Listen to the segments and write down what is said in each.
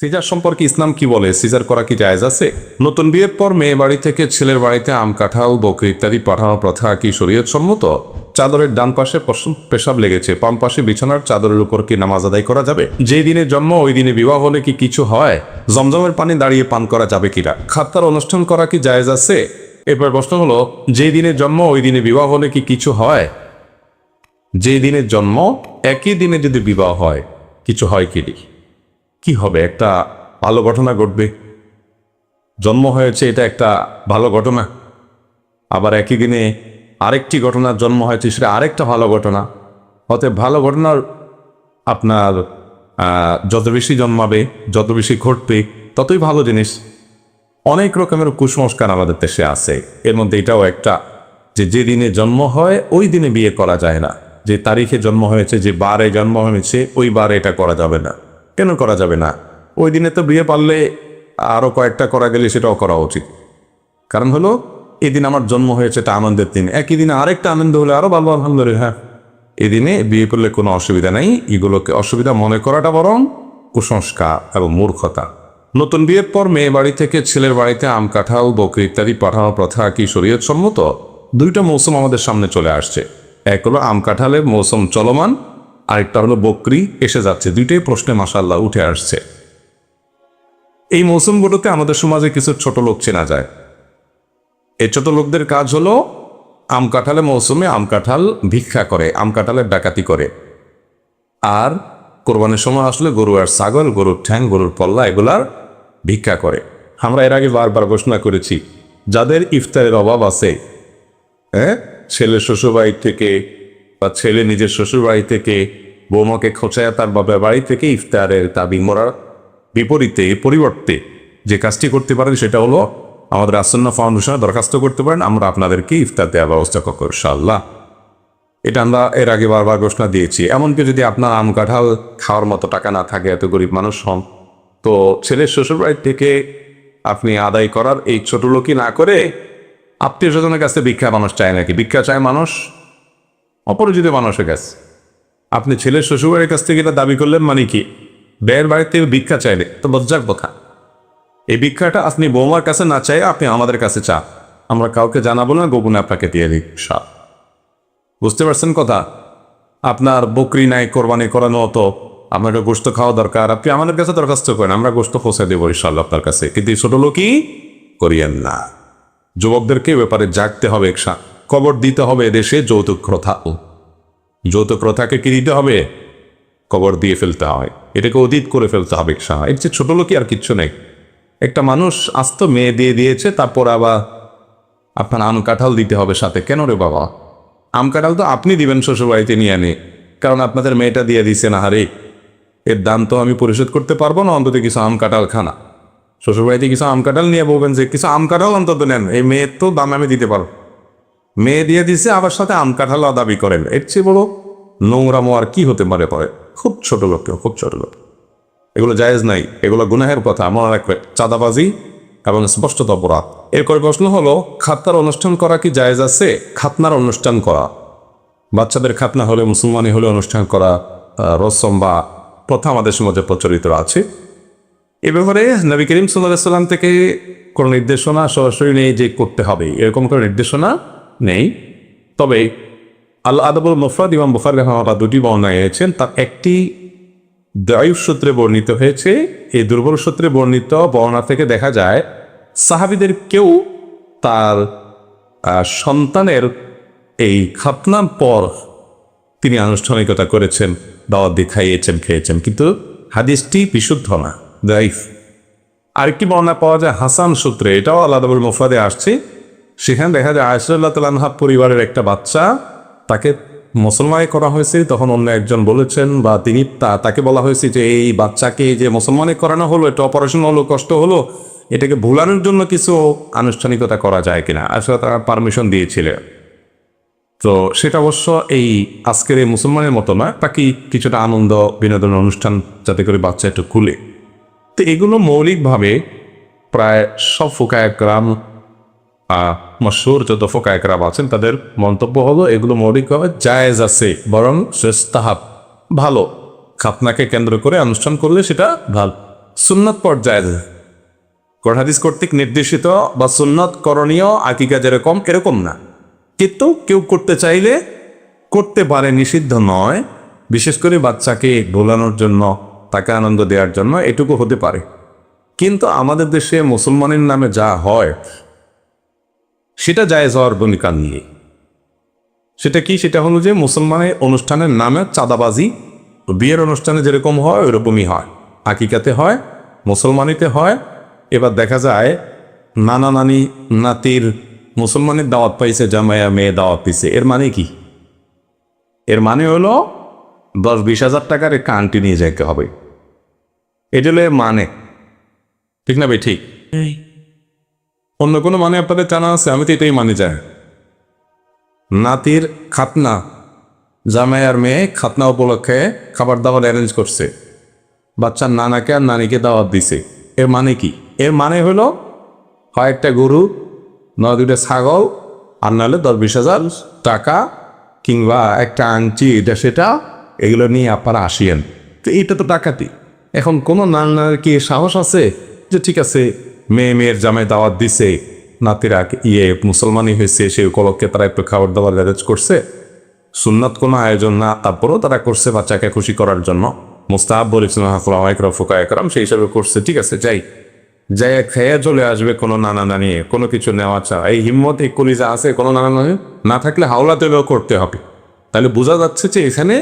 Caesar সম্পর্কে ইসলাম কি বলে? সিজার করা কি জায়েজ আছে? নতুন বিয়ের পর মেয়ে বাড়ি থেকে ছেলের বাড়িতে আম, কাঁঠাল, বকরি ইত্যাদি পাঠানোর প্রথা কি শরীয়ত সম্মত? চাদরের ডান পাশে পেশাব লেগেছে, বাম পাশে বিছানার চাদরের উপর কি নামাজ আদায় করা যাবে? যে দিনে জন্ম ওই দিনে বিবাহ হলে কি কিছু হয়? জমজমের পানি দাঁড়িয়ে পান করা যাবে কিনা? খাত্তার অনুষ্ঠান করা কি জায়েজ আছে? এরপর প্রশ্ন হলো, যে দিনে জন্ম ওই দিনে বিবাহ হলে কি কিছু হয়? যে দিনের জন্ম একই দিনে যদি বিবাহ হয় কিছু হয় কি হবে? একটা ভালো ঘটনা ঘটবে। জন্ম হয়েছে, এটা একটা ভালো ঘটনা। আবার একই দিনে আরেকটি ঘটনার জন্ম হয়েছে, সেটা আরেকটা ভালো ঘটনা। অতএব ভালো ঘটনার আপনার যত বেশি জন্মাবে, যত বেশি ঘটবে, ততই ভালো জিনিস। অনেক রকমের কুসংস্কার আমাদের দেশে আছে, এর মধ্যে এটাও একটা, যে দিনে জন্ম হয় ওই দিনে বিয়ে করা যায় না। যে তারিখে জন্ম হয়েছে, যে বারে জন্ম হয়েছে, ওই বারে এটা করা যাবে না। কেন করা যাবে না? ওই দিনে তো বিয়ে পারলে আরো কয়েকটা করা গেলে সেটাও করা উচিত। কারণ হলো, এই দিন আমার জন্ম হয়েছে, এটা আনন্দের দিন। একই দিনে আরেকটা আনন্দ হলে আরো ভালো, আলহামদুলিল্লাহ। হ্যাঁ, এই দিনে বিয়ে করলে কোনো অসুবিধা নেই। এগুলোকে অসুবিধা মনে করাটা বরং কুসংস্কার এবং মূর্খতা। নতুন বিয়ের পর মেয়ে বাড়ি থেকে ছেলের বাড়িতে আম, কাঁঠাল, বকরি ইত্যাদি পাঠানোর প্রথা কি শরীয়ত সম্মত? দুইটা মৌসুম আমাদের সামনে চলে আসছে। এক হলো আম কাঁঠালের মৌসুম চলমান, আরেকটা হলো বকরি এসে যাচ্ছে। দুইটাই প্রশ্নে মাশাআল্লাহ উঠে আসছে। এই মৌসুমগুলোতে আমাদের সমাজে কিছু ছোট লোক চেনা যায়। এই ছোট লোকদের কাজ হলো আম কাঁঠালের মৌসুমে আম কাঁঠাল ভিক্ষা করে, আম কাঁঠালের ডাকাতি করে। আর কোরবানির সময় আসলে গরু আর ছাগল, গরুর ঠ্যাং, গরুর পল্লা এগুলার ভিক্ষা করে। আমরা এর আগে বারবার ঘোষণা করেছি, যাদের ইফতারের অভাব আছে, হ্যাঁ, ছেলের শ্বশুরবাড়ি থেকে বা ছেলে নিজের শ্বশুরবাড়ি থেকে বৌমাকে খোঁচায় তার বাবার বাড়ি থেকে ইফতারের দাবি মরার পরিবর্তে যে কাজটি করতে পারেন সেটা হলো আমাদের আসন্না ফাউন্ডেশনে দরখাস্ত করতে পারেন। আমরা আপনাদেরকে ইফতার দেওয়ার ব্যবস্থা করবো ইনশাআল্লাহ। এটা আমরা এর আগে বারবার ঘোষণা দিয়েছি। এমনকি যদি আপনার আম কাঁঠাল খাওয়ার মতো টাকা না থাকে, এত গরিব মানুষ হন, তো ছেলের শ্বশুরবাড়ি থেকে আপনি আদায় করার এই ছোট লোকই না করে আত্মীয় স্বজনের কাছে ভিক্ষা মানুষ চায় নাকি? ভিক্ষা চায় মানুষ অপরিচিত মানুষের কাছে। আপনি ছেলের শ্বশুরবাড়ির কাছ থেকে এটা দাবি করলেন মানে কি? বেয়ের বাড়ির থেকে ভিক্ষা চাইলে তো লজ্জার কথা। এই ভিক্ষাটা আপনি বৌমার কাছে না চাই, আপনি আমাদের কাছে চান, আমরা কাউকে জানাবো না, গোপনে আপনাকে দিয়ে দিই। বুঝতে পারছেন কথা? আপনার বকরি নাই, কোরবানি করানো হতো, আপনার গোস্ত খাওয়া দরকার, আপনি আমাদের কাছে দরখাস্ত করেন, আমরা গোস্ত পৌঁছে দেবো ইনশাআল্লাহ আপনার কাছে। কিন্তু এই ছোট লোকই করিয়েন না। যুবকদেরকে ব্যাপারে জাগতে হবে। কবর দিতে হবে দেশে যৌতুক প্রথা। যৌতুক প্রথাকে কি দিতে হবে? কবর দিয়ে ফেলতে হয়, এটাকে অতীত করে ফেলতে হবে। এর চেয়ে ছোট লোকই আর কিচ্ছু নেই। একটা মানুষ আস্ত মেয়ে দিয়ে দিয়েছে, তারপর আবার আপনার আম কাঁঠাল দিতে হবে সাথে। কেন রে বাবা? আম কাঁঠাল তো আপনি দিবেন শ্বশুরবাড়িতে নিয়ে আনে, কারণ আপনাদের মেয়েটা দিয়ে দিছে না। হারে, এর দাম তো আমি পরিশোধ করতে পারবো না, অন্তত কিছু আম কাঁঠাল খানা। শ্বশুরবাড়িতে কিছু আম কাঁঠাল নিয়ে বলবেন যে কিছু আম কাঁঠাল অন্তত নেন, এই মেয়ের তো দাম আমি দিতে পারবো। মেয়ে দিয়ে দিছে, আবার সাথে আম কাঁঠাল দাবি করেন। এর চেয়ে বড় নোংরামো আর কি হতে পারে? খুব ছোট লোক, খুব ছোট লোক। এগুলো জায়েজ নাই, এগুলো গুনাহের কথা, মনে রাখবে। চাঁদাবাজি এবং স্পষ্টত অপরাধ। এরপর প্রশ্ন হলো, খাতনার অনুষ্ঠান করা কি জায়েজ আছে? খাতনার অনুষ্ঠান করা, বাচ্চাদের খাতনা হলে, মুসলমানি হলে অনুষ্ঠান করা রসম বা প্রথা আমাদের সমাজে প্রচলিত আছে। এ ব্যাপারে নবী করিম সাল্লাল্লাহু আলাইহি ওয়াসাল্লাম থেকে কোনো নির্দেশনা সরাসরি নেই যে করতে হবে, এরকম কোনো নির্দেশনা নেই। তবে আল আদবুল মুফরাদ ইমাম বুখারী রাহিমাহুল্লাহ দুটি বর্ণনা এনেছেন, তার একটি দায়ুফ সূত্রে বর্ণিত হয়েছে। এই দুর্বল সূত্রে বর্ণিত বর্ণনা থেকে দেখা যায় সাহাবীদের কেউ তার সন্তানের এই খাতনার পর তিনি আনুষ্ঠানিকতা করেছেন, দাওয়াত দিয়ে খাইয়েছেন, খেয়েছেন, কিন্তু হাদিসটি বিশুদ্ধ না, দায়ুফ। আরেকটি বর্ণনা পাওয়া যায় হাসান সূত্রে, এটাও আল আদবুল মুফরাদে আসছে। সেখানে দেখা যায় আয়েশা রাদিয়াল্লাহু তাআলা আনহা পরিবারের একটা বাচ্চা, তাকে মুসলমানি করা হয়েছে। তখন অন্য একজন বলেছেন, বা তিনি তাকে বলা হয়েছে যে এই বাচ্চাকে যে মুসলমানি করানো হলো, এটা অপারেশন হলো, কষ্ট হলো, এটাকে ভুলানোর জন্য কিছু আনুষ্ঠানিকতা করা যায় কিনা। আসলে তারা পারমিশন দিয়েছিলেন। তো সেটা অবশ্য এই আজকের এই মুসলমানের মতো না, বাকি কিছুটা আনন্দ বিনোদন অনুষ্ঠান, যাতে করে বাচ্চা একটু খুলে। তো এগুলো মৌলিকভাবে প্রায় সব ফুকায়ে কেরাম, মশহুর যত ফুকায়ে কেরাম আছেন, তাদের মন্তব্য হলো এগুলো মৌলিকভাবে জায়েজ আছে, বরং মুস্তাহাব, ভালো। খাতনাকে কেন্দ্র করে অনুষ্ঠান করলে সেটা ভালো। সুন্নত পর্যায়ে কোরআন হাদিস কর্তৃক নির্দেশিত বা সুন্নত করণীয় আকিকা যেরকম এরকম না, কিন্তু কেউ করতে চাইলে করতে পারে, নিষিদ্ধ নয়। বিশেষ করে বাচ্চাকে ভোলানোর জন্য, তাকে আনন্দ দেওয়ার জন্য এটুকু হতে পারে। কিন্তু আমাদের দেশে মুসলমানের নামে যা হয় সেটা জায়েজ হওয়ার ভূমিকা নিয়ে। সেটা কি? সেটা হলো যে মুসলমানের অনুষ্ঠানের নামে চাঁদাবাজি, বিয়ের অনুষ্ঠানে যেরকম হয় ওইরকমই হয়, আকিকাতে হয়, মুসলমানিতে হয়। এবার দেখা যায় নানা নানি নাতির মুসলমানের দাওয়াত পাইছে, জামাইয়া মেয়ে দাওয়াত পাইছে। এর মানে কি? এর মানে হলো 10-20 হাজার টাকার একটা আংটি নিয়ে যেতে হবে। এটা হলো এর মানে, ঠিক না ভাই? ঠিক। অন্য কোনো মানে আপনাদের জানা আছে? আমি তো এটাই মানে যাই। নাতির খাতনা, জামাই আর মেয়ে খাতনা উপলক্ষে খাবার দাবার অ্যারেঞ্জ করছে, বাচ্চার নানাকে আর নানিকে দাওয়াত দিছে। এর মানে কি? এর মানে হলো হয় একটা গরু, নয় 2টা ছাগল, আর নাহলে 10-20 হাজার টাকা কিংবা একটা আংটি, এটা সেটা, এগুলো নিয়ে আপনারা আসিয়েন। তো এইটা তো ডাকাতি। এখন কোনো নানার কি সাহস আছে যে ঠিক আছে মেয়ের জামাই দাওয়াত দিছে, নাতিরা মুসলমানই হয়েছে, সেই উপলক্ষে তারা একটু খাবার দাবার অ্যারেঞ্জ করছে, সুন্নাত কোনো আয়োজন না, তারপরেও তারা করছে বাচ্চাকে খুশি করার জন্য, মুস্তাহাব বলেছিল ফোকা একরাম, সেই হিসাবে করছে, ঠিক আছে, যাই খেয়ে চলে আসবে কোনো নানা নানি, কোনো কিছু নেওয়া চাওয়া, এই হিম্মত এই কলিজা আছে কোনো নানা নানি না থাকলে হাওলা তেলেও করতে হবে। তাহলে বোঝা যাচ্ছে যে এখানে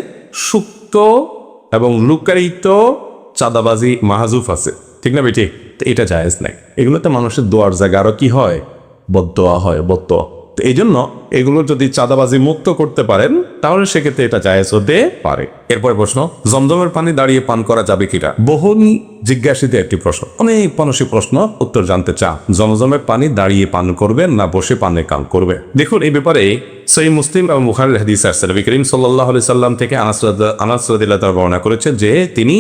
সুপ্ত এবং লুকায়িত চাঁদাবাজি মাহাজুফ আছে, ঠিক না বেটি? এটা জায়েজ নাই। এগুলোতে মানুষের দোয়ার জায়গা, আরো কি হয়? বদদোয়া হয়, বদদোয়া। তো এই জন্য এগুলো যদি চাঁদাবাজি মুক্ত করতে পারেন তাহলে সেক্ষেত্রে এটা জায়েজ হতে পারে। এরপর প্রশ্ন, জমজমের পানি দাঁড়িয়ে পান করা যাবে কিনা? বহুল জিজ্ঞাসিত একটি প্রশ্ন, অনেক মানুষই প্রশ্ন উত্তর জানতে চান। জমজমের পানি দাঁড়িয়ে পান করবেন না বসে পানে কান করবে? দেখুন, এই ব্যাপারে সহিহ মুসলিম এবং বুখারীর হাদিস আছে, নবী করিম সাল্লাল্লাহু আলাইহি সাল্লাম থেকে আনাস রাদিয়াল্লাহু তাআলা বর্ণনা করেছেন যে তিনি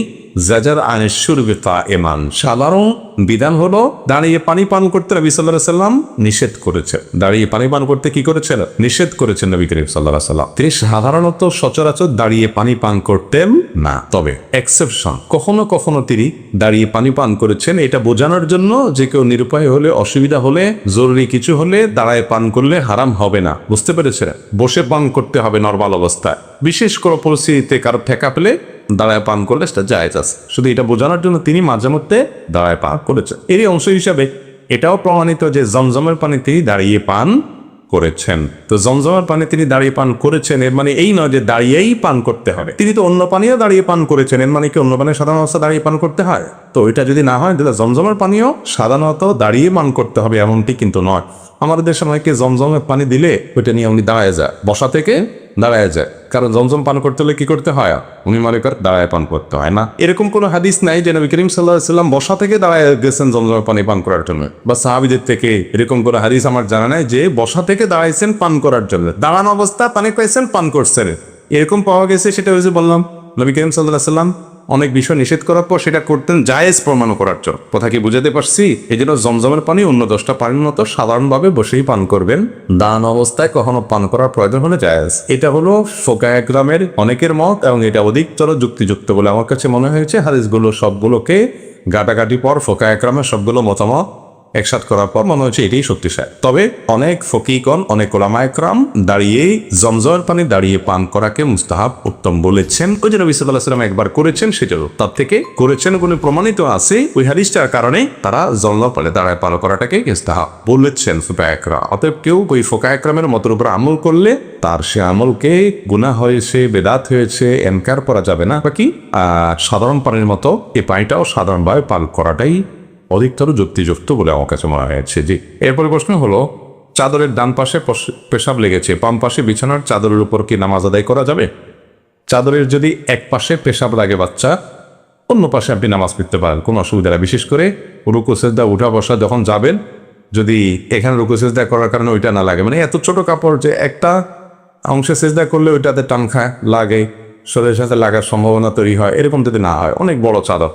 জাজার আনিশ শুরবি কাইমান, সাধারণ বিধান হলো দাঁড়িয়ে পানি পান করতে নবী সাল্লাল্লাহু আলাইহি সাল্লাম নিষেধ করেছেন। দাঁড়িয়ে পানি পান করতে কি করেছেন? নিষেধ করেছেন নবী করিম সাল্লাল্লাহু আলাইহি সাল্লাম। তিনি সাধারণত সচরাচর দাঁড়িয়ে পানি পান করতেন না, তবে এক্সেপশন কখনো কখনো তিনি দাঁড়িয়ে পানি পান করেছেন। এটা বোঝানোর জন্য যে কেউ নিরুপায় হলে, অসুবিধা হলে, জরুরি কিছু হলে দাঁড়ায় পান করলে হারাম হবে না, বুঝতে পেরেছেন? বসে পান করতে হবে নরমাল অবস্থায়। বিশেষ কোনো পরিস্থিতিতে কারো ঠেকা পেলে দাঁড়ায় পান করলে সেটা জায়েজ আছে। শুধু এটা বোঝানোর জন্য তিনি মাঝে মধ্যে দাঁড়ায় পান করেছেন। এরই অংশ হিসাবে এটাও প্রমাণিত যে জমজমের পানি তিনি দাঁড়িয়ে পান করেছেন। তো জমজমের পানি তিনি দাঁড়িয়ে পান করেছেন, এর মানে এই নয় যে দাঁড়িয়েই পান করতে হবে। তিনি তো অন্য পানিও দাঁড়িয়ে পান করেছেন, এর মানে কি অন্য পানি সাধারণ অবস্থা দাঁড়িয়ে পান করতে হয়? তো এটা যদি না হয় তাহলে জমজমের পানিও সাধারণত দাঁড়িয়ে পান করতে হবে এমনটি কিন্তু নয়। আমাদের দেশে অনেকে জমজমের পানি দিলে ওইটা নিয়ে উনি দাঁড়ায় যায়, বসা থেকে দাঁড়ায় যায়। কারণ জমজম পান করতে হলে কি করতে হয়? উনি মনে করেন দাঁড়ায় পান করতে হয় না। এরকম কোনো হাদিস নাই যে নবী করিম সাল্লাল্লাহু আলাইহি সাল্লাম বসা থেকে দাঁড়ায় গেছেন জমজমের পানি পান করার জন্য, বা সাহাবীদের থেকে এরকম কোনো হাদিস আমার জানা নাই যে বসা থেকে দাঁড়াইছেন পান করার জন্য, দাঁড়ানো অবস্থা পানি পাইছেন পান করছেন, এরকম পাওয়া গেছে। সেটা হয়েছে বললাম নবী করিম সাল্লাল্লাহু আলাইহি সাল্লাম অনেক বিষয় নিষেধ করার পর সেটা করতেন জায়েজ প্রমাণ করার জন্য। কথা কি বুঝাতে পারছি? এই জন্য জমজমের পানি অন্য 10টা পানির মতো সাধারণভাবে বসেই পান করবেন, দান অবস্থায় কখনো পান করার প্রয়োজন হলে জায়েজ। এটা হলো ফোকায়ে একরামের অনেকের মত, এবং এটা অধিকতর যুক্তিযুক্ত বলে আমার কাছে মনে হয়েছে। হাদিসগুলো সবগুলোকে গাটাগাটি পর ফোকায়ে একরামের সবগুলো মতামত একসাথ করার পর মনে হচ্ছে এটাই শক্তিশালী। তবে অনেক ফকিগণ, অনেক ওলামা একরাম দাঁড়িয়েই জমজমের পানি দাঁড়িয়ে পান করাকে মুস্তাহাব, উত্তম বলেছেন। ওই যে নবী সাল্লাল্লাহু আলাইহি ওয়াসাল্লাম একবার করেছেন, সেটাও তার থেকে করেছেন কোনো প্রমাণিত আছে। ওই হাদিসটার কারণে তারা জমজমের পানি দাঁড়ায় পান করাটাকে মুস্তাহাব বলেছেন ফোকায়ে একরাম। অতএব কেউ ওই ফোকায়ে একরামের মতের উপর আমল করলে তার সে আমলকে গুনাহ হয়েছে, বেদাত হয়েছে, এনকার করা যাবে না। বাকি সাধারণ পানির মতো এই পানিটাও সাধারণভাবে পান করাটাই অধিকতর যুক্তিযুক্ত বলে আমার কাছে মনে হয়েছে। জি, এরপরে প্রশ্ন হলো, চাদরের ডান পাশে পেশাব লেগেছে, বাম পাশে বিছানার চাদরের উপর কি নামাজ আদায় করা যাবে? চাদরের যদি এক পাশে পেশাব লাগে বাচ্চা, অন্য পাশে আপনি নামাজ পড়তে পারেন, কোনো অসুবিধা নেই। বিশেষ করে রুকু সেজদা উঠা বসা যখন যাবেন, যদি এখানে রুকু সেজদা করার কারণে ওইটা না লাগে, মানে এত ছোট কাপড় যে একটা অংশে সেজদা করলে ওইটাতে টান খায়, লাগে, শরীরের সাথে লাগার সম্ভাবনা তৈরি হয়, এরকম যদি না হয়, অনেক বড় চাদর,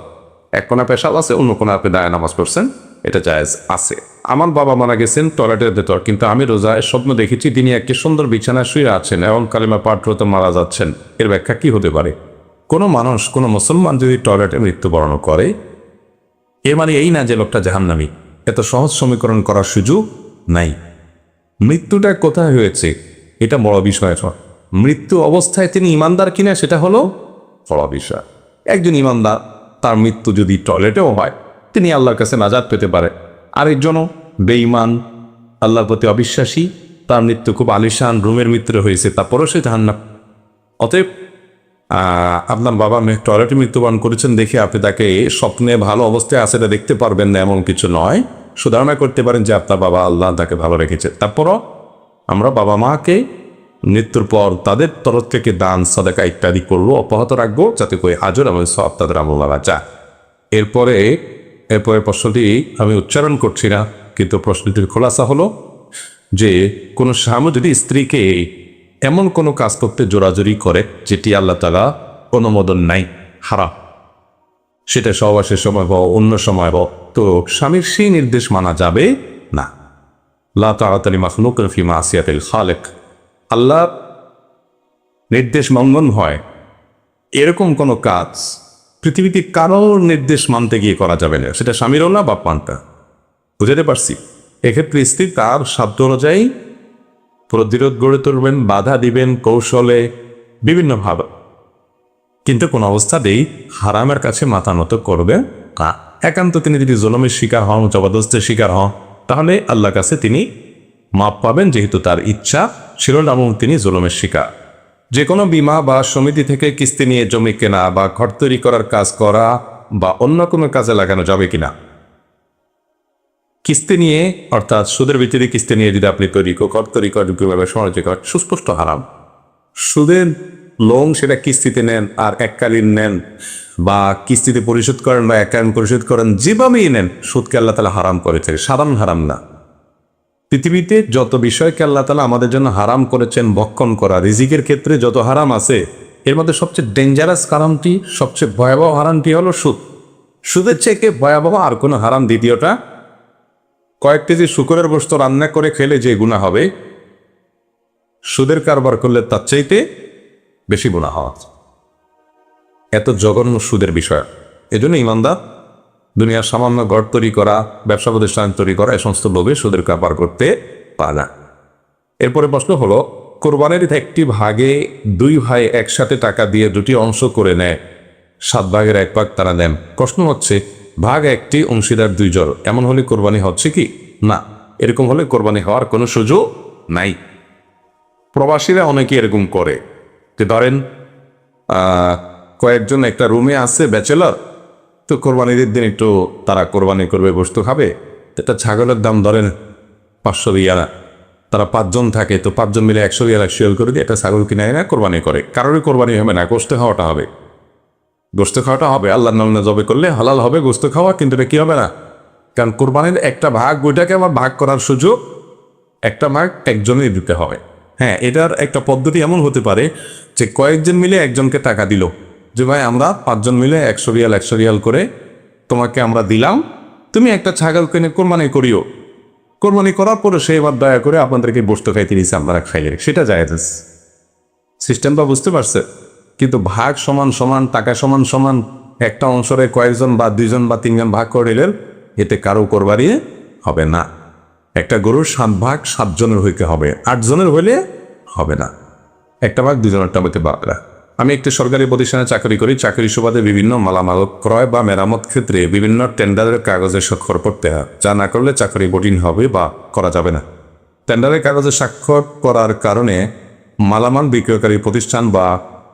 এক কোনা পেশাব আছে, অন্য কোনা আপনি দাঁড়ায় নামাজ পড়ছেন, এটা জায়েজ আছে। আমার বাবা মারা গেছেন টয়লেটের ভেতর, কিন্তু আমি রোজায় স্বপ্ন দেখেছি তিনি একটি সুন্দর বিছানায় শুয়ে আছেন এবং কালিমা পাঠ করতে মারা যাচ্ছেন। এর ব্যাখ্যা কি হতে পারে? কোনো মানুষ, কোনো মুসলমান যদি টয়লেটে মৃত্যুবরণ করে এর মানে এই না যে লোকটা জাহান্নামী। এত সহজ সমীকরণ করার সুযোগ নাই। মৃত্যুটা কোথায় হয়েছে এটা বড় বিষয় নয়। মৃত্যু অবস্থায় তিনি ইমানদার কিনা সেটা হলো বড় বিষয়। একজন ইমানদার, তার মৃত্যু যদি টয়লেটেও হয় তিনি আল্লাহর কাছে নাজাত পেতে পারে। আরেকজনও বেঈমান, আল্লাহর প্রতি অবিশ্বাসী, তার মৃত্যু খুব আলিশান রুমের মৃত্যু হয়েছে, তারপরও সে জাহান্নাম। অতএব আপনার বাবা টয়লেটে মৃত্যুবরণ করেছেন দেখে আপনি তাকে স্বপ্নে ভালো অবস্থায় আছে এটা দেখতে পারবেন না এমন কিছু নয়। সুধারণা করতে পারেন যে আপনার বাবা আল্লাহ তাকে ভালো রেখেছে। তারপরও আমরা বাবা মাকে মৃত্যুর পর তাদের তরফ থেকে দান সাদাকা ইত্যাদি করবো, অব্যাহত রাখবো, যাতে করে আজর এবং সব তাদের আমলা যা। এরপরে প্রশ্নটি আমি উচ্চারণ করছি না, কিন্তু প্রশ্নটির খোলাসা হলো যে কোনো স্বামী যদি স্ত্রীকে এমন কোনো কাজ করতে জোরাজোরি করে যেটি আল্লাহ তাআলা অনুমোদন নাই, হারাম, সেটা সহবাসের সময় বা অন্য সময় বা, তো স্বামীর সেই নির্দেশ মানা যাবে না। লা তাআতা লি মাখলুকিন ফি মাসিয়াতিল খালিক। আল্লাহ নির্দেশ লঙ্ঘন হয় এরকম কোনো কাজ পৃথিবীতে কারোর নির্দেশ মানতে গিয়ে করা যাবে না, সেটা স্বামীরও না বাপ মানটা। বুঝাতে পারছি? এক্ষেত্রে স্ত্রী তার সাধ্য অনুযায়ী প্রতিরোধ গড়ে তুলবেন, বাধা দিবেন কৌশলে, বিভিন্নভাবে, কিন্তু কোন অবস্থাতেই হারামের কাছে মাথা নত করবে না। একান্ত তিনি যদি জুলুমের শিকার হন, জবরদস্তের শিকার হন, তাহলে আল্লাহর কাছে তিনি মাপ পাবেন, যেহেতু তার ইচ্ছা ছিল না এবং তিনি জুলুমের শিকার। যে কোনো বীমা বা সমিতি থেকে কিস্তি নিয়ে জমি কেনা বা ঘর তৈরি করার কাজ করা বা অন্য কোনো কাজে লাগানো যাবে কিনা? কিস্তি নিয়ে, অর্থাৎ সুদের ভিত্তিতে কিস্তি নিয়ে যদি আপনি ঘর তৈরি করেন, সমাজে করেন, সুস্পষ্ট হারাম। সুদের লোন সেটা কিস্তিতে নেন আর এককালীন নেন, বা কিস্তিতে পরিশোধ করেন বা এককালীন পরিশোধ করেন, যেভাবেই নেন, সুদকে আল্লাহ তাআলা হারাম করেছে, সাধারণ হারাম না। পৃথিবীতে যত বিষয়কে আল্লাহ তাআলা আমাদের জন্য হারাম করেছেন ভক্ষণ করা, রিজিকের ক্ষেত্রে যত হারাম আছে, এর মধ্যে সবচেয়ে ডেঞ্জারাস হারামটি, সবচেয়ে ভয়াবহ হারামটি হলো সুদ। সুদের চেয়ে ভয়াবহ আর কোনো হারাম দ্বিতীয়টা। কয়েক কেজি শুকরের গোশত রান্না করে খেলে যে গুনাহ হবে, সুদের কারবার করলে তার চাইতে বেশি গুনাহ হওয়া। এত জঘন্য সুদের বিষয়। এজন্য ইমানদার দুনিয়ার সামান্য ঘর তৈরি করা, ব্যবসা প্রতিষ্ঠান তৈরি করা, এ সমস্ত লোভে সুদের কারবার করতে পারে না। এরপরে প্রশ্ন হলো, কোরবানির একটি ভাগে দুই ভাই একসাথে টাকা দিয়ে দুটি অংশ করে নেয়, 7 ভাগের 1 ভাগ তারা নেন। প্রশ্ন হচ্ছে, ভাগ একটি, অংশীদার 2 জন, এমন হলে কোরবানি হচ্ছে কি? না, এরকম হলে কোরবানি হওয়ার কোনো সুযোগ নাই। প্রবাসীরা অনেকে এরকম করে যে ধরেন কয়েকজন একটা রুমে আছে ব্যাচেলর, তো কোরবানির দিন একটু তারা কোরবানি করবে, গোশত খাবে। একটা ছাগলের দাম ধরেন 500 রিয়াল, তারা 5 জন থাকে, তো 5 জন মিলে 100 রিয়াল করে দিয়ে একটা ছাগল কিনে না কোরবানি করে। কারোরই কোরবানি হবে না, গোশত খাওয়াটা হবে। গোশত খাওয়াটা হবে, আল্লাহর নামে জবে করলে হালাল হবে গোশত খাওয়া, কিন্তু এটা কি হবে না, কারণ কোরবানির একটা ভাগ, ওইটাকে আবার ভাগ করার সুযোগ একটা ভাগ একজনই দিতে হবে। হ্যাঁ, এটার একটা পদ্ধতি এমন হতে পারে যে কয়েকজন মিলে একজনকে টাকা দিল, যে ভাই আমরা 5 জন মিলে 100 রিয়াল করে তোমাকে আমরা দিলাম, তুমি একটা ছাগল কিনে কোরবানি করিও। কোরবানি করার পরে সে এবার দয়া করে আপনাদেরকে বস্তু খাইতে দিয়েছে, আপনারা খাইলে, সেটা জায়েজ। সিস্টেমটা বুঝতে পারছে? কিন্তু ভাগ সমান সমান, টাকা সমান সমান, একটা অংশরে কয়েকজন বা 2 জন বা 3 জন ভাগ করে নিলেন, এতে কারো কোরবানি হবে না। একটা গরুর 7 ভাগ 7 জনের হইতে হবে, 8 জনের হইলে হবে না। একটা ভাগ 2 জনেরটা হইতে পারবে না। আমি একটি সরকারি প্রতিষ্ঠানে চাকরি করি। চাকরি সুবাদে বিভিন্ন মালামাল ক্রয় বা মেরামত ক্ষেত্রে বিভিন্ন টেন্ডারের কাগজে স্বাক্ষর করতে হয়, যা না করলে চাকরি বোর্ডিং হবে বা করা যাবে না। টেন্ডারের কাগজে স্বাক্ষর করার কারণে মালামাল বিক্রয়কারী প্রতিষ্ঠান বা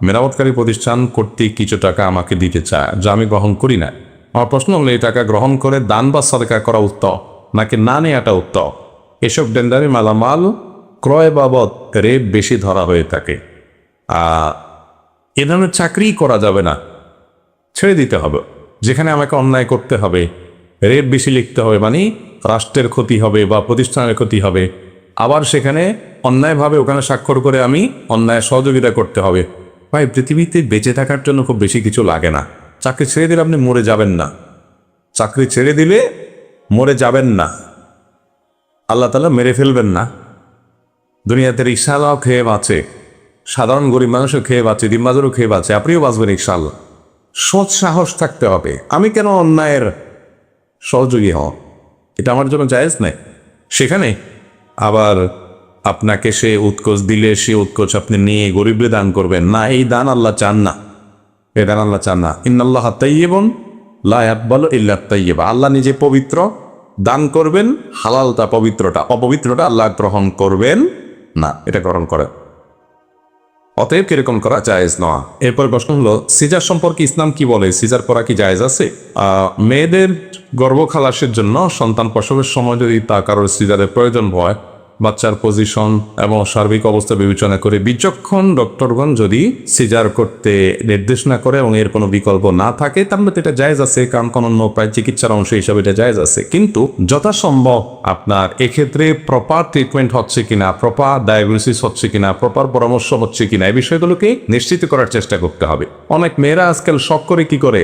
মেরামতকারী প্রতিষ্ঠান কর্তৃক কিছু টাকা আমাকে দিতে চায়, যা আমি গ্রহণ করি না। আমার প্রশ্ন হলো, এই টাকা গ্রহণ করে দান বা সাদকা করা উত্তম নাকি না নেওয়াটা উত্তম? এসব টেন্ডারে মালামাল ক্রয় বাবদ রেট বেশি ধরা হয়ে থাকে। এ ধরনের চাকরি করা যাবে না, ছেড়ে দিতে হবে। যেখানে আমাকে অন্যায় করতে হবে, রেট বেশি লিখতে হবে, মানে রাষ্ট্রের ক্ষতি হবে বা প্রতিষ্ঠানের ক্ষতি হবে, আবার সেখানে অন্যায়ভাবে ওখানে স্বাক্ষর করে আমি অন্যায় সহযোগিতা করতে হবে। ভাই, পৃথিবীতে বেঁচে থাকার জন্য খুব বেশি কিছু লাগে না। চাকরি ছেড়ে দিলে আপনি মরে যাবেন না, চাকরি ছেড়ে দিলে মরে যাবেন না, আল্লাহ তাআলা মেরে ফেলবেন না। দুনিয়াতে রিকশাওয়ালাও খেয়ে বাঁচে, সাধারণ গরিব মানুষও খেয়ে বাঁচে, দিনবাজারও খেয়ে বাঁচে, আপনিও বাঁচবেন ইনশাআল্লাহ। সৎ সাহস থাকতে হবে। আমি কেন অন্যায়ের সহযোগী হওয়া, এটা আমার জন্য জায়েজ নাই। সেখানে আবার আপনাকে সে উৎকোচ দিলে সে উৎকোচ আপনি নিয়ে গরিবরে দান করবেন না, এই দান আল্লাহ চান না, এই দান আল্লাহ চান না। ইন্নাল্লাহ তাইয়্যিবুন লা ইয়াকবালু ইল্লা তাইয়্যিবা, আল্লাহ নিজে পবিত্র, দান করবেন হালালটা পবিত্রটা, অপবিত্রটা আল্লাহ গ্রহণ করবেন না, এটা গ্রহণ করেন। অতএব কিরকম করা জায়েজ নয়। এরপর প্রশ্ন হলো সিজার সম্পর্কে ইসলাম কি বলে, সিজার করা কি জায়েজ আছে? মেয়েদের গর্ভখালাসের জন্য সন্তান প্রসবের সময় যদি তা কারোর সিজারের প্রয়োজন হয়, বাচ্চার পজিশন এবং সার্বিক অবস্থা বিবেচনা করে বিচক্ষণ ডক্টরগণ যদি সিজার করতে নির্দেশ না করে এবং এর কোনো বিকল্প না থাকে, তাহলে তো এটা জায়েজ আছে, কারণ কোনো প্রায় চিকিৎসার অংশ হিসাবে এটা জায়েজ আছে। কিন্তু যথাসম্ভব আপনার এক্ষেত্রে প্রপার ট্রিটমেন্ট হচ্ছে কিনা, প্রপার ডায়াগনোসিস হচ্ছে কিনা, প্রপার পরামর্শ হচ্ছে কিনা, এই বিষয়গুলোকে নিশ্চিত করার চেষ্টা করতে হবে। অনেক মেয়েরা আজকাল শখ করে কি করে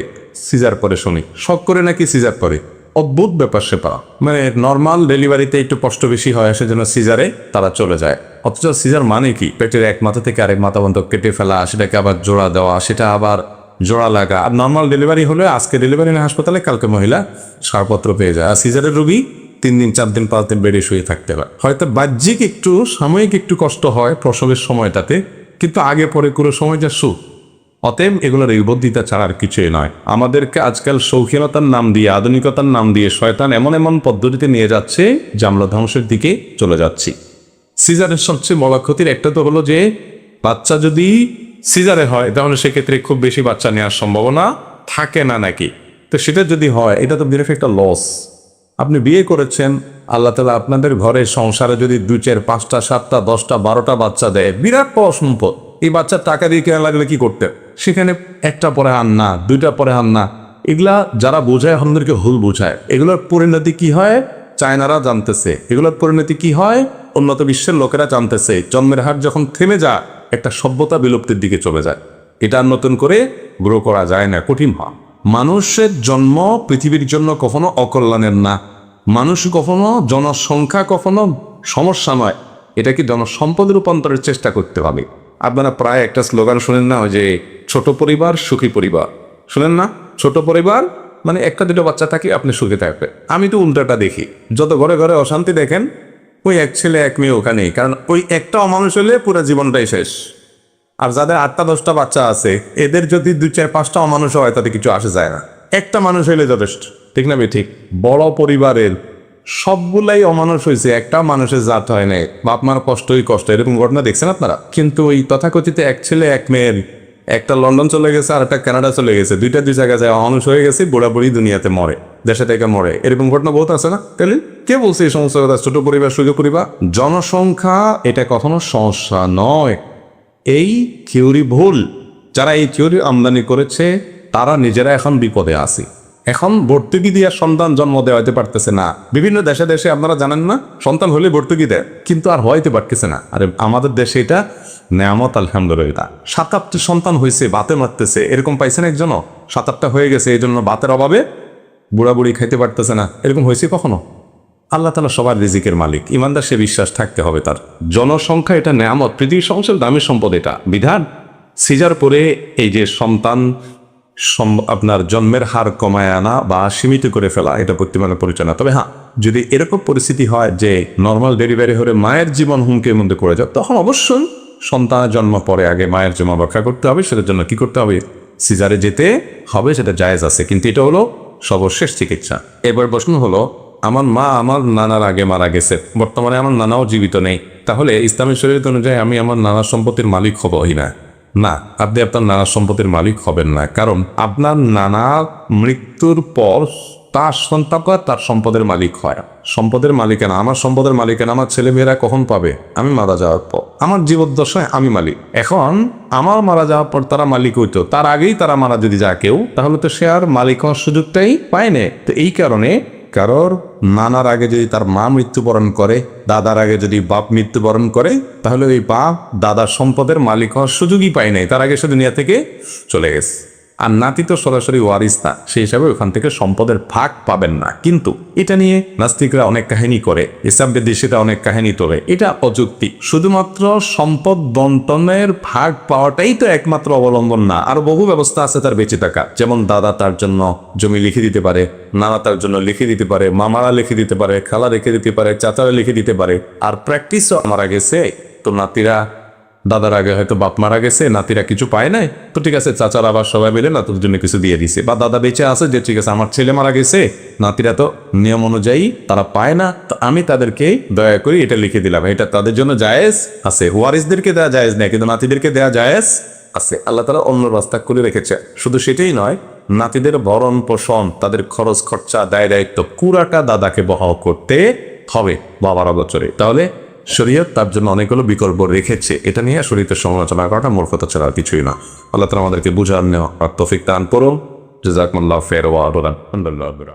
সিজার করে, শুনি শখ করে নাকি সিজার করে, অদ্ভুত ব্যাপার সেপা। মানে নর্মাল ডেলিভারিতে একটু কষ্ট বেশি হয়, সেজন্য সিজারে তারা চলে যায়। অথচ সিজার মানে কি, পেটের এক মাথা থেকে আরেক মাথা পর্যন্ত কেটে ফেলা, সেটাকে আবার জোড়া দেওয়া, সেটা আবার জোড়া লাগা। আর নর্মাল ডেলিভারি হলে আজকে ডেলিভারি না হাসপাতালে, কালকে মহিলা ছাড়পত্র পেয়ে যায়। আর সিজারের রোগী 3 দিন 4 দিন 5 দিন বেডে শুয়ে থাকতে হয়। হয়তো বাহ্যিক একটু সাময়িক একটু কষ্ট হয় প্রসবের সময়টাতে, কিন্তু আগে পরে পুরো সময়টা সুখ। অতএব এগুলোর নির্বুদ্ধিতা ছাড়া আর কিছুই নয়। আমাদেরকে আজকাল শৌখিনতার নাম দিয়ে, আধুনিকতার নাম দিয়ে শয়তান এমন এমন পদ্ধতিতে নিয়ে যাচ্ছে যে আমরা ধ্বংসের দিকে চলে যাচ্ছি। সিজারের সবচেয়ে বড় ক্ষতির একটা তো হলো যে বাচ্চা যদি সিজারে হয় তাহলে সেক্ষেত্রে খুব বেশি বাচ্চা নেওয়ার সম্ভাবনা থাকে না নাকি। তো সেটা যদি হয়, এটা তো বিরাট একটা লস। আপনি বিয়ে করেছেন, আল্লাহ তাআলা আপনাদের ঘরে সংসারে যদি 2 4 5টা 7টা 10টা 12টা বাচ্চা দেয়, বিরাট বড় সম্পদ। এই বাচ্চার টাকা দিয়ে কেনা লাগলে কি করতে, সেখানে একটা পরে আন না, 2টা পরে আন না, এগুলা যারা বোঝায় আমাদেরকে ভুল বোঝায়। এগুলোর পরিণতি কি হয় চায়নারা জানতেছে, এগুলোর পরিণতি কি হয় উন্নত বিশ্বের লোকেরা জানতেছে। জন্মের হার যখন থেমে যায়, একটা সভ্যতা বিলুপ্তির দিকে চলে যায়। এটা নতুন করে গ্রো করা যায় না, কঠিন হয়। মানুষের জন্ম পৃথিবীর জন্য কখনো অকল্যাণের না, মানুষ কখনো জনসংখ্যা কখনো সমস্যা নয়, এটাকে জনসম্পদে রূপান্তরের চেষ্টা করতে হবে। আপনারা প্রায় একটা স্লোগান শোনেন না, ওই যে ছোট পরিবার সুখী পরিবার, শুনেন না? ছোট পরিবার মানে 1টা 2টা বাচ্চা থাকে, আপনি সুখে থাকবেন। আমি তো উল্টাটা দেখি, যত ঘরে ঘরে অশান্তি দেখেন, ওই 1 ছেলে 1 মেয়ে ওখানেই, কারণ ওই একটা অমানুষ হলে পুরো জীবনটাই শেষ। আর যাদের 8টা 10টা বাচ্চা আছে, এদের যদি 2 4 5টা অমানুষ হয় তাতে কিছু আসে যায় না, একটা মানুষ হইলে যথেষ্ট, ঠিক না বে ঠিক? বড় পরিবারের সবগুলাই অমানুষ হয়েছে, একটা মানুষের জাত হয় নাই, বাপ মার কষ্টই কষ্ট, এরকম ঘটনা দেখছেন আপনারা? কিন্তু ওই তথাকথিত 1 ছেলে 1 মেয়ের, একটা লন্ডন চলে গেছে আর একটা কানাডা চলে গেছে, 2টা 2 জায়গায় যায়, অমানুষ হয়ে গেছে, বুড়া বুড়ি দুনিয়াতে মরে, দেশে থেকে মরে, এরকম ঘটনা বহুত আছে না? তাহলে কে বলছে এই সমস্ত কথা? ছোট পরিবার সুখী পরিবার, জনসংখ্যা এটা কখনো সমস্যা নয়, এই থিওরি ভুল। যারা এই থিওরি আমদানি করেছে তারা নিজেরা এখন বিপদে আছে। এখন ভর্তুকি দিয়ে সন্তান জন্ম দেওয়াতে পারতেছে না। বিভিন্ন দেশে দেশে আপনারা জানেন না, সন্তান হলে ভর্তুকি দেয়, কিন্তু আর হইতে পারতেছে না। আরে আমাদের দেশে এটা নেয়ামত, আলহামদুলিল্লাহ। 7-8টি সন্তান হয়েছে, বাতে মারতেছে, এরকম পাইছেন একজনও? 7-8টা হয়ে গেছে, এই জন্য বাতের অভাবে বুড়া বুড়ি খাইতে পারতেছে না, এরকম হয়েছে কখনো? আল্লাহ তাআলা সবার রিজিকের মালিক, ইমানদার সে বিশ্বাস থাকতে হবে তার। জনসংখ্যা এটা নেয়ামত, পৃথিবীর সবচেয়ে দামি সম্পদ এটা। বিধান সিজার করে এই যে সন্তান আপনার জন্মের হার কমায় আনা বা সীমিত করে ফেলা, এটা বর্তমানে পরিচয় না। তবে হ্যাঁ, যদি এরকম পরিস্থিতি হয় যে নর্মাল ডেলিভারি হলে মায়ের জীবন হুমকির মধ্যে পড়ে যায়, তখন অবশ্যই সন্তানের জন্ম পরে আগে মায়ের জন্ম রক্ষা করতে হবে। সেটার জন্য কি করতে হবে? সিজারে যেতে হবে, সেটা জায়েজ আছে, কিন্তু এটা হলো সর্বশেষ চিকিৎসা। এবার প্রশ্ন হলো, আমার মা আমার নানার আগে মারা গেছে, বর্তমানে আমার নানাও জীবিত নেই, তাহলে ইসলামী শরীয়ত অনুযায়ী আমি আমার নানার সম্পত্তির মালিক হবই না? না, আপনি আপনার নানার সম্পত্তির মালিক হবেন না, কারণ আপনার নানা মৃত্যুর পর তার সন্তানরা তার সম্পদের মালিক হয়। সম্পদের মালিকানা, আমার সম্পদের মালিকানা আমার ছেলেমেয়েরা কখন পাবে? আমি মারা যাওয়ার পর, আমার জীবদ্দশায় আমি মালিক। এখন আমার মারা যাওয়ার পর তারা মালিক হইতো, তার আগেই তারা মারা যদি যায় কেউ, তাহলে তো সে আর মালিক হওয়ার সুযোগটাই পায় না। তো এই কারণে কারোর নানার আগে যদি তার মা মৃত্যুবরণ করে, দাদার আগে যদি বাপ মৃত্যুবরণ করে, তাহলে ওই বাপ দাদার সম্পদের মালিক হওয়ার সুযোগই পায় নাই, তার আগে সে দুনিয়া থেকে চলে গেছে। আর নাতি তো সরাসরি ওয়ারিস না, সেই হিসাবে ওখান থেকে সম্পদের ভাগ পাবেন না। কিন্তু এটা নিয়ে নাস্তিকরা অনেক কাহিনী করে, ইসলাম বিদ্বেষীরা অনেক কাহিনী তোলে, এটা অযৌক্তিক। শুধুমাত্র সম্পদ বন্টনের ভাগ পাওয়াটাই তো একমাত্র অবলম্বন না, আরো বহু ব্যবস্থা আছে তার বেঁচে থাকা। যেমন দাদা তার জন্য জমি লিখে দিতে পারে, নানা তার জন্য লিখে দিতে পারে, মামারা লিখে দিতে পারে, খালা লিখে দিতে পারে, চাচারা লিখে দিতে পারে। আর প্র্যাকটিসও মারা গেছে তো নাতিরা, দাদার আগে হয়তো বাপ মারা গেছে, নাতিরা কিছু পায় নাই, তো ঠিক আছে চাচারা আবার সবাই মিলে নাতির জন্য কিছু দিয়ে দিছে। বা দাদা বেঁচে আছে যে ঠিক আছে আমার ছেলে মারা গেছে, নাতিরা তো নিয়ম অনুযায়ী তারা পায় না, তো আমি তাদেরকে দয়া করি এটা লিখে দিলাম, এটা তাদের জন্য জায়েজ আছে। ওয়ারিসদেরকে দেওয়া জায়েজ নেই, কিন্তু নাতিদেরকে দেওয়া জায়েজ আছে। আল্লাহ তাআলা অন্য রাস্তা করে রেখেছে। শুধু সেটাই নয়, নাতিদের ভরণ পোষণ, তাদের খরচ খরচা, দায় দায়িত্ব পুরাটা দাদাকে বহন করতে হবে বাবার অগোচরে। তাহলে শরীয়ত তার জন্য অনেকগুলো বিকল্প রেখেছে। এটা নিয়ে শরীয়তের সমালোচনা করাটা মূর্খতা ছাড়া আর কিছুই না। আল্লাহ তাআলা আমাদেরকে বুঝার নেওয়া তৌফিক দান করুন। জাযাকুমুল্লাহু খাইরান ওয়া আলহামদুলিল্লাহ।